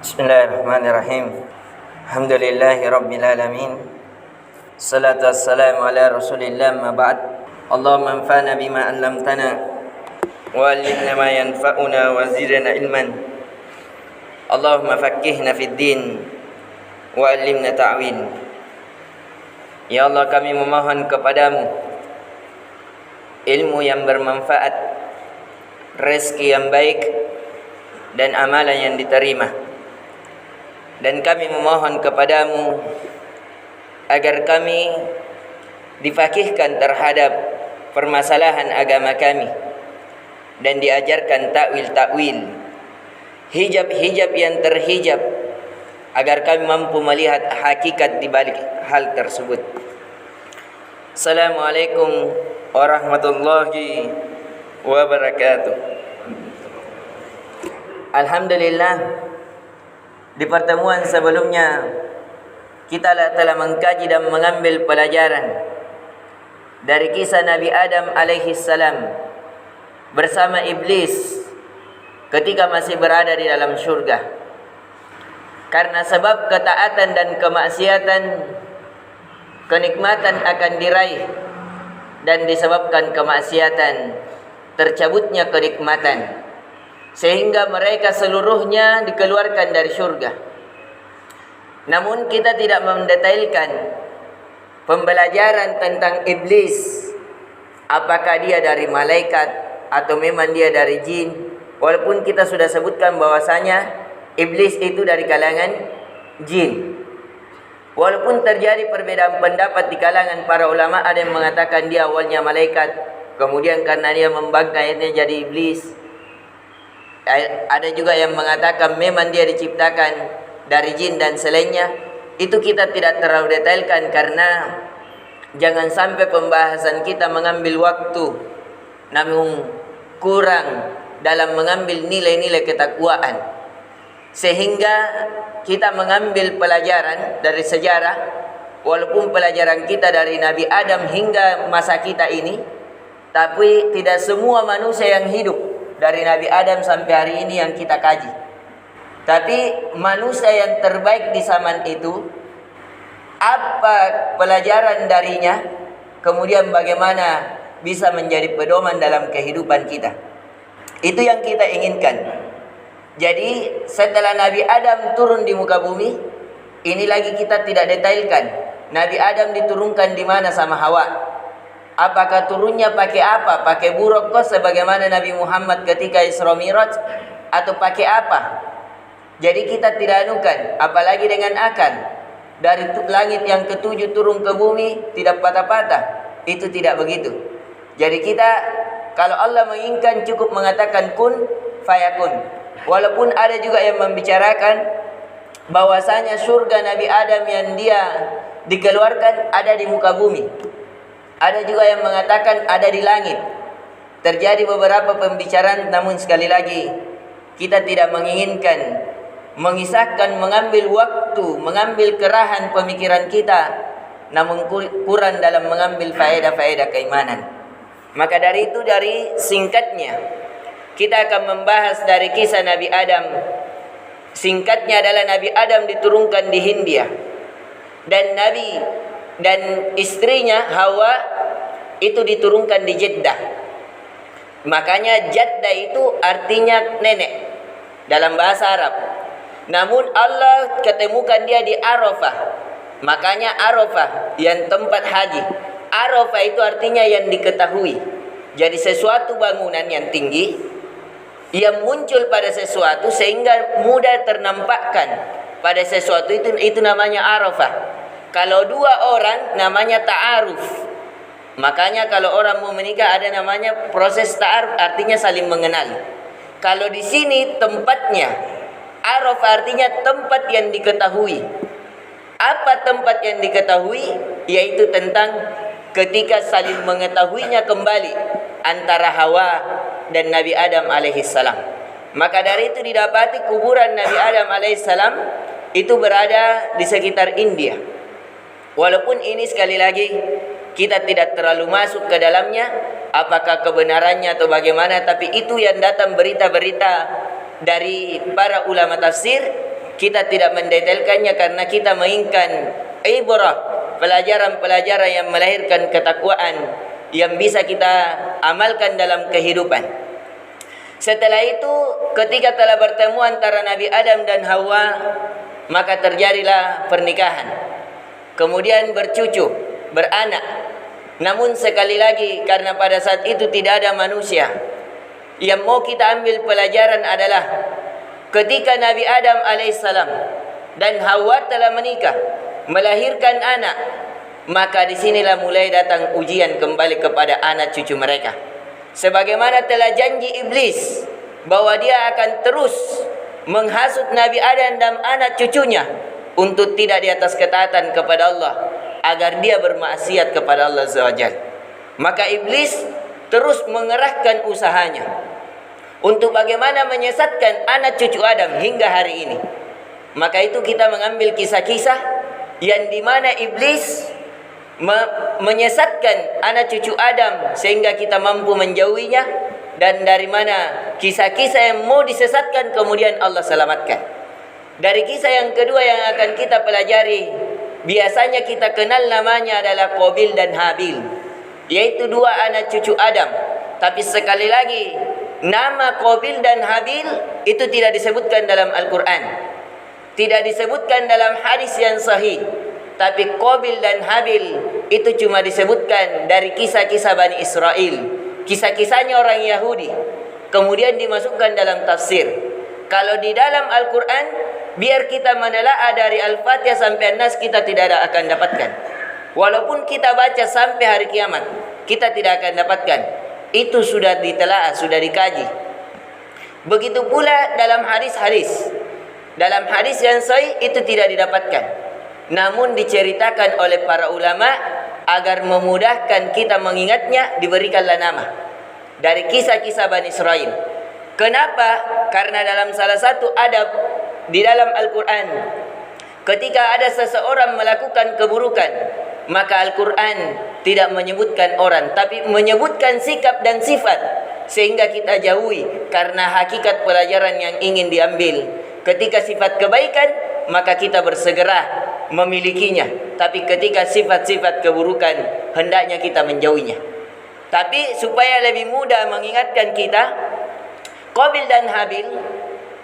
Bismillahirrahmanirrahim. Alhamdulillahi rabbil alamin. Salatu wassalamu ala Rasulillah ma ba'd. Allahumma anfa'na bima 'allamtana wa 'allimna ma yanfa'una wa zidna ilman. Allahumma faqqihna fid din wa 'allimna ta'wil. Ya Allah, kami memohon kepadamu ilmu yang bermanfaat, rezeki yang baik, dan amalan yang diterima. Dan kami memohon kepadamu agar kami difaqihkan terhadap permasalahan agama kami dan diajarkan takwil-takwil, hijab-hijab yang terhijab, agar kami mampu melihat hakikat di balik hal tersebut. Assalamualaikum warahmatullahi wabarakatuh. Alhamdulillah, di pertemuan sebelumnya kita telah mengkaji dan mengambil pelajaran dari kisah Nabi Adam alaihi salam bersama iblis ketika masih berada di dalam syurga. Karena sebab ketaatan dan kemaksiatan, kenikmatan akan diraih, dan disebabkan kemaksiatan, tercabutnya kenikmatan, sehingga mereka seluruhnya dikeluarkan dari syurga. Namun kita tidak mendetailkan pembelajaran tentang iblis, apakah dia dari malaikat atau memang dia dari jin. Walaupun kita sudah sebutkan bahwasanya iblis itu dari kalangan jin. Walaupun terjadi perbedaan pendapat di kalangan para ulama, ada yang mengatakan dia awalnya malaikat, kemudian karena dia membangkang dia jadi iblis. Ada juga yang mengatakan memang dia diciptakan dari jin dan selainnya. Itu kita tidak terlalu detailkan karena jangan sampai pembahasan kita mengambil waktu, namun kurang dalam mengambil nilai-nilai ketakwaan, sehingga kita mengambil pelajaran dari sejarah. Walaupun pelajaran kita dari Nabi Adam hingga masa kita ini, tapi tidak semua manusia yang hidup dari Nabi Adam sampai hari ini yang kita kaji. Tapi manusia yang terbaik di zaman itu, apa pelajaran darinya, kemudian bagaimana bisa menjadi pedoman dalam kehidupan kita. Itu yang kita inginkan. Jadi setelah Nabi Adam turun di muka bumi, ini lagi kita tidak detailkan Nabi Adam diturunkan di mana sama Hawa. Apakah turunnya pakai apa? Pakai buruk kok sebagaimana Nabi Muhammad ketika Isra Miraj, atau pakai apa? Jadi kita tidak anukan, apalagi dengan akan dari langit yang ketujuh turun ke bumi tidak patah-patah. Itu tidak begitu. Jadi kita kalau Allah menginginkan cukup mengatakan kun fayakun. Walaupun ada juga yang membicarakan bahwasanya surga Nabi Adam yang dia dikeluarkan ada di muka bumi. Ada juga yang mengatakan ada di langit. Terjadi beberapa pembicaraan, namun sekali lagi kita tidak menginginkan mengisahkan, mengambil waktu, mengambil kerahan pemikiran kita, namun kurang dalam mengambil faedah-faedah keimanan. Maka dari itu, dari singkatnya kita akan membahas dari kisah Nabi Adam. Singkatnya adalah Nabi Adam diturunkan di Hindia, dan istrinya Hawa itu diturunkan di Jeddah. Makanya Jeddah itu artinya nenek dalam bahasa Arab. Namun Allah ketemukan dia di Arafah. Makanya Arafah yang tempat haji. Arafah itu artinya yang diketahui. Jadi sesuatu bangunan yang tinggi yang muncul pada sesuatu sehingga mudah ternampakkan pada sesuatu, itu namanya Arafah. Kalau dua orang namanya ta'aruf. Makanya kalau orang mau menikah ada namanya proses ta'aruf, artinya saling mengenal. Kalau di sini tempatnya Araf artinya tempat yang diketahui. Apa tempat yang diketahui? Yaitu tentang ketika saling mengetahuinya kembali antara Hawa dan Nabi Adam alaihissalam. Maka dari itu didapati kuburan Nabi Adam alaihissalam itu berada di sekitar India. Walaupun ini sekali lagi kita tidak terlalu masuk ke dalamnya, apakah kebenarannya atau bagaimana, tapi itu yang datang berita-berita dari para ulama tafsir Kita tidak mendetailkannya karena kita menginginkan ibrah, pelajaran-pelajaran yang melahirkan ketakwaan yang bisa kita amalkan dalam kehidupan. Setelah itu, ketika telah bertemu antara Nabi Adam dan Hawa, maka terjadilah pernikahan. Kemudian bercucu, beranak. Namun sekali lagi, karena pada saat itu tidak ada manusia, yang mau kita ambil pelajaran adalah ketika Nabi Adam alaihissalam dan Hawa telah menikah, melahirkan anak, maka disinilah mulai datang ujian kembali kepada anak cucu mereka. Sebagaimana telah janji iblis bahwa dia akan terus menghasut Nabi Adam dan anak cucunya untuk tidak di atas ketaatan kepada Allah, agar dia bermaksiat kepada Allah SWT. Maka iblis terus mengerahkan usahanya untuk bagaimana menyesatkan anak cucu Adam hingga hari ini. Maka itu kita mengambil kisah-kisah yang dimana iblis menyesatkan anak cucu Adam sehingga kita mampu menjauhinya, dan dari mana kisah-kisah yang mau disesatkan kemudian Allah selamatkan. Dari kisah yang kedua yang akan kita pelajari, biasanya kita kenal namanya adalah Qabil dan Habil, yaitu dua anak cucu Adam. Tapi sekali lagi, nama Qabil dan Habil itu tidak disebutkan dalam Al-Quran, tidak disebutkan dalam hadis yang sahih. Tapi Qabil dan Habil itu cuma disebutkan dari kisah-kisah Bani Israel, kisah-kisahnya orang Yahudi, kemudian dimasukkan dalam tafsir. Kalau di dalam Al-Quran, biar kita menelaah dari Al-Fatihah sampai An-Nas, kita tidak akan dapatkan. Walaupun kita baca sampai hari kiamat, kita tidak akan dapatkan. Itu sudah ditelaah, sudah dikaji. Begitu pula dalam hadis-hadis. Dalam hadis yang sahih itu tidak didapatkan. Namun diceritakan oleh para ulama agar memudahkan kita mengingatnya, diberikanlah nama dari kisah-kisah Bani Israel. Kenapa? Karena dalam salah satu adab di dalam Al-Quran, ketika ada seseorang melakukan keburukan, maka Al-Quran tidak menyebutkan orang, tapi menyebutkan sikap dan sifat, sehingga kita jauhi. Karena hakikat pelajaran yang ingin diambil, ketika sifat kebaikan, maka kita bersegera memilikinya. Tapi ketika sifat-sifat keburukan, hendaknya kita menjauhinya. Tapi supaya lebih mudah mengingatkan kita, Qabil dan Habil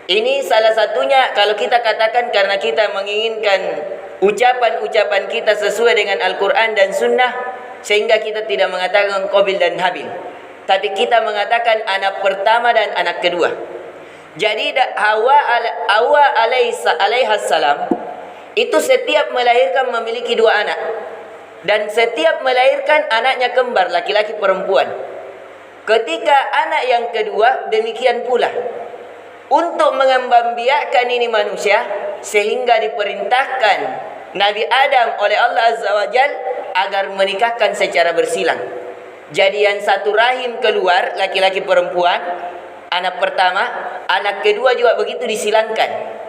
ini salah satunya, kalau kita katakan karena kita menginginkan ucapan-ucapan kita sesuai dengan Al-Quran dan Sunnah, sehingga kita tidak mengatakan Qabil dan Habil, tapi kita mengatakan anak pertama dan anak kedua. Jadi Hawa alaihassalam itu setiap melahirkan memiliki dua anak, dan setiap melahirkan anaknya kembar, laki-laki perempuan. Ketika anak yang kedua demikian pula, untuk mengembangbiakkan ini manusia, sehingga diperintahkan Nabi Adam oleh Allah Azza wa Jal agar menikahkan secara bersilang. Jadi yang satu rahim keluar, laki-laki perempuan, anak pertama, anak kedua juga begitu disilangkan.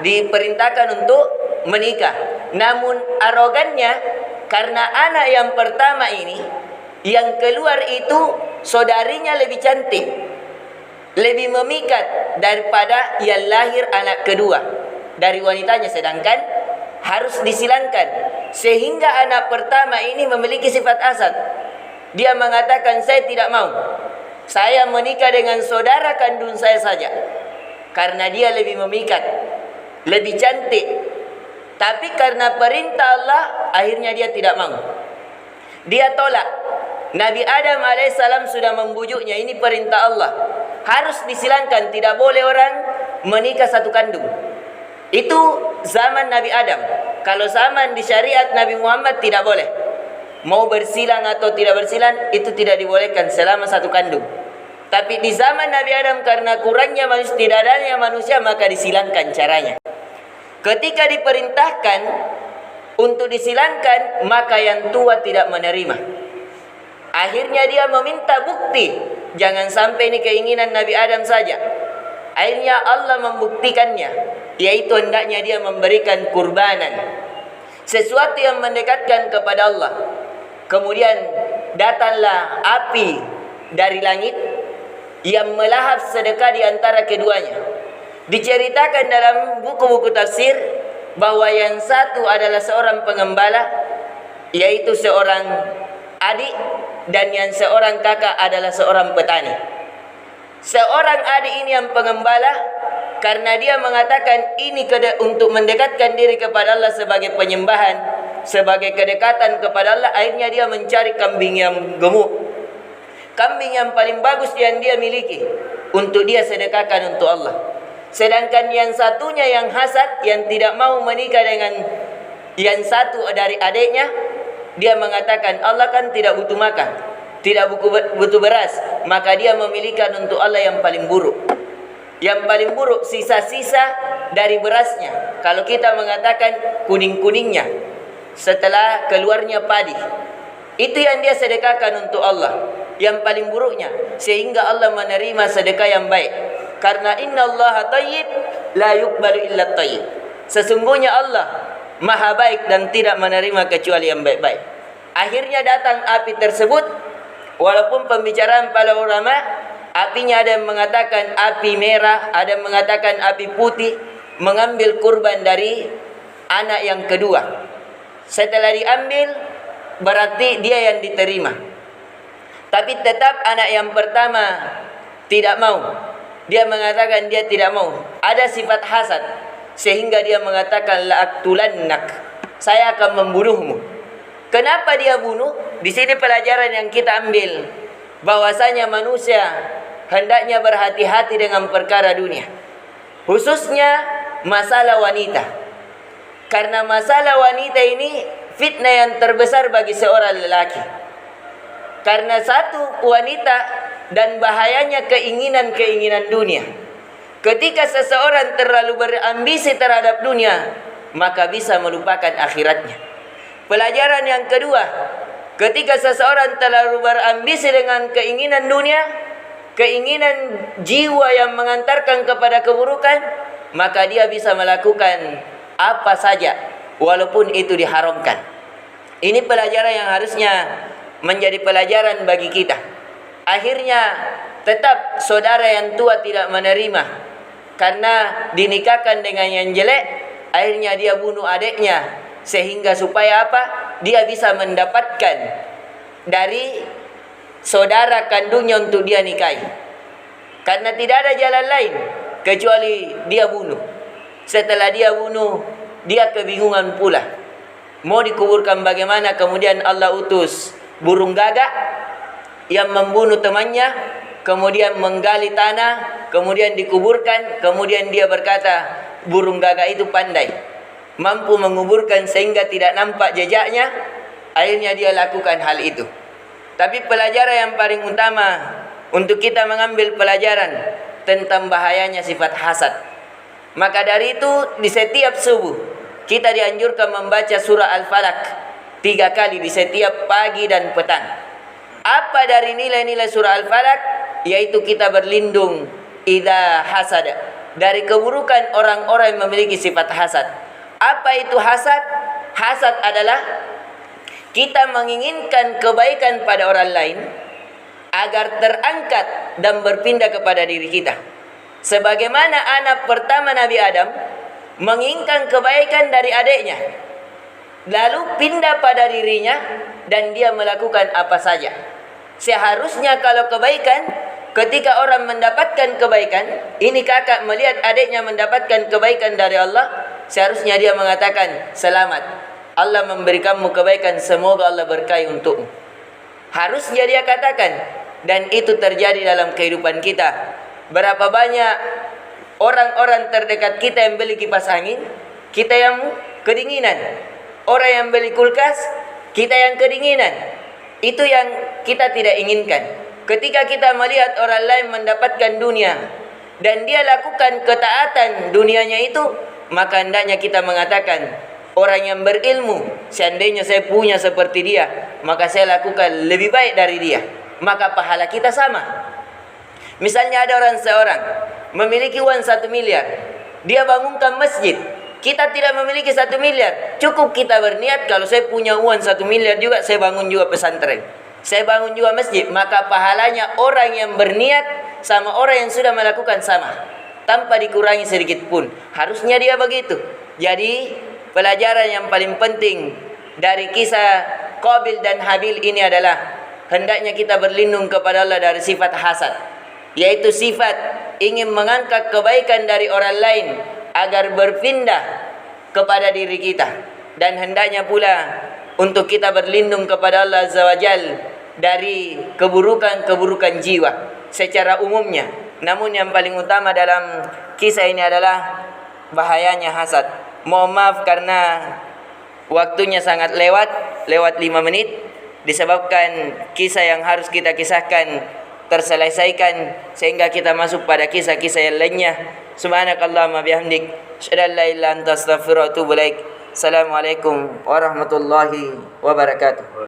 Diperintahkan untuk menikah. Namun arogannya, karena anak yang pertama ini, yang keluar itu saudarinya lebih cantik, lebih memikat daripada yang lahir anak kedua dari wanitanya, sedangkan harus disilangkan. Sehingga anak pertama ini memiliki sifat asad. Dia mengatakan, saya tidak mau, saya menikah dengan saudara kandung saya saja, karena dia lebih memikat, lebih cantik. Tapi karena perintah Allah, akhirnya dia tidak mau, dia tolak. Nabi Adam alaihissalam sudah membujuknya, ini perintah Allah, harus disilangkan, tidak boleh orang menikah satu kandung. Itu zaman Nabi Adam. Kalau zaman di syariat Nabi Muhammad tidak boleh. Mau bersilang atau tidak bersilang, itu tidak dibolehkan selama satu kandung. Tapi di zaman Nabi Adam, karena kurangnya manusia, tidak adanya manusia, maka disilangkan caranya. Ketika diperintahkan untuk disilangkan, maka yang tua tidak menerima. Akhirnya dia meminta bukti. Jangan sampai ini keinginan Nabi Adam saja. Akhirnya Allah membuktikannya, yaitu hendaknya dia memberikan kurbanan, sesuatu yang mendekatkan kepada Allah. Kemudian datanglah api dari langit yang melahap sedekah di antara keduanya. Diceritakan dalam buku-buku tafsir bahwa yang satu adalah seorang pengembala, yaitu seorang adik, dan yang seorang kakak adalah seorang petani. Seorang adik ini yang pengembala, karena dia mengatakan ini untuk mendekatkan diri kepada Allah sebagai penyembahan, sebagai kedekatan kepada Allah, akhirnya dia mencari kambing yang gemuk, kambing yang paling bagus yang dia miliki, untuk dia sedekahkan untuk Allah. Sedangkan yang satunya yang hasad, yang tidak mau menikah dengan yang satu dari adiknya, dia mengatakan Allah kan tidak butuh makan, tidak butuh beras, maka dia memilihkan untuk Allah yang paling buruk. Yang paling buruk sisa-sisa dari berasnya. Kalau kita mengatakan kuning-kuningnya setelah keluarnya padi, itu yang dia sedekahkan untuk Allah, yang paling buruknya, sehingga Allah menerima sedekah yang baik. Karena innallaha thayyib la yuqbalu illa thayyib. Sesungguhnya Allah Maha baik dan tidak menerima kecuali yang baik-baik. Akhirnya datang api tersebut, walaupun pembicaraan para ulama, apinya ada yang mengatakan api merah, ada yang mengatakan api putih, mengambil kurban dari anak yang kedua. Setelah diambil, berarti dia yang diterima. Tapi tetap anak yang pertama tidak mau. Dia mengatakan dia tidak mau. Ada sifat hasad, sehingga dia mengatakan la'aktulannak, saya akan membunuhmu. Kenapa dia bunuh? Di sini pelajaran yang kita ambil, bahwasanya manusia hendaknya berhati-hati dengan perkara dunia, khususnya masalah wanita. Karena masalah wanita ini fitnah yang terbesar bagi seorang lelaki. Karena satu, wanita, dan bahayanya keinginan-keinginan dunia. Ketika seseorang terlalu berambisi terhadap dunia, maka bisa melupakan akhiratnya. Pelajaran yang kedua, ketika seseorang terlalu berambisi dengan keinginan dunia, keinginan jiwa yang mengantarkan kepada keburukan, maka dia bisa melakukan apa saja walaupun itu diharamkan. Ini pelajaran yang harusnya menjadi pelajaran bagi kita. Akhirnya tetap saudara yang tua tidak menerima, karena dinikahkan dengan yang jelek. Akhirnya dia bunuh adiknya, sehingga supaya apa? Dia bisa mendapatkan dari saudara kandungnya untuk dia nikahi. Karena tidak ada jalan lain kecuali dia bunuh. Setelah dia bunuh, dia kebingungan pula. Mau dikuburkan bagaimana? Kemudian Allah utus burung gagak yang membunuh temannya, kemudian menggali tanah, kemudian dikuburkan. Kemudian dia berkata, burung gagak itu pandai, mampu menguburkan sehingga tidak nampak jejaknya. Akhirnya dia lakukan hal itu. Tapi pelajaran yang paling utama untuk kita mengambil pelajaran tentang bahayanya sifat hasad. Maka dari itu di setiap subuh kita dianjurkan membaca surah Al-Falaq 3 kali di setiap pagi dan petang. Apa dari nilai-nilai surah Al-Falaq? Yaitu kita berlindung idza hasada, dari keburukan orang-orang yang memiliki sifat hasad. Apa itu hasad? Hasad adalah kita menginginkan kebaikan pada orang lain agar terangkat dan berpindah kepada diri kita. Sebagaimana anak pertama Nabi Adam menginginkan kebaikan dari adiknya, lalu pindah pada dirinya dan dia melakukan apa saja. Seharusnya kalau kebaikan, ketika orang mendapatkan kebaikan, ini kakak melihat adiknya mendapatkan kebaikan dari Allah, seharusnya dia mengatakan, selamat, Allah memberikanmu kebaikan, semoga Allah berkahi untukmu. Harusnya dia katakan. Dan itu terjadi dalam kehidupan kita. Berapa banyak orang-orang terdekat kita yang beli kipas angin, kita yang kedinginan. Orang yang beli kulkas, kita yang kedinginan. Itu yang kita tidak inginkan. Ketika kita melihat orang lain mendapatkan dunia dan dia lakukan ketaatan dunianya itu, maka hendaknya kita mengatakan, orang yang berilmu, seandainya saya punya seperti dia, maka saya lakukan lebih baik dari dia, maka pahala kita sama. Misalnya ada seorang memiliki uang 1 miliar, dia bangunkan masjid. Kita tidak memiliki 1 miliar, cukup kita berniat, kalau saya punya uang 1 miliar juga, saya bangun juga pesantren, saya bangun juga masjid, maka pahalanya orang yang berniat sama orang yang sudah melakukan sama. tanpa dikurangi sedikit pun. Harusnya dia begitu. Jadi pelajaran yang paling penting dari kisah Qabil dan Habil ini adalah hendaknya kita berlindung kepada Allah dari sifat hasad, yaitu sifat ingin mengangkat kebaikan dari orang lain agar berpindah kepada diri kita. Dan hendaknya pula untuk kita berlindung kepada Allah Azza wa Jal dari keburukan-keburukan jiwa secara umumnya. Namun yang paling utama dalam kisah ini adalah bahayanya hasad. Mohon maaf karena waktunya sangat lewat 5 menit, disebabkan kisah yang harus kita kisahkan terselesaikan sehingga kita masuk pada kisah-kisah yang lainnya. Subhanakallahumma bihamdik, asyhadu an la ilaha illa anta, astaghfiruka wa atubu ilaik. Assalamualaikum warahmatullahi wabarakatuh.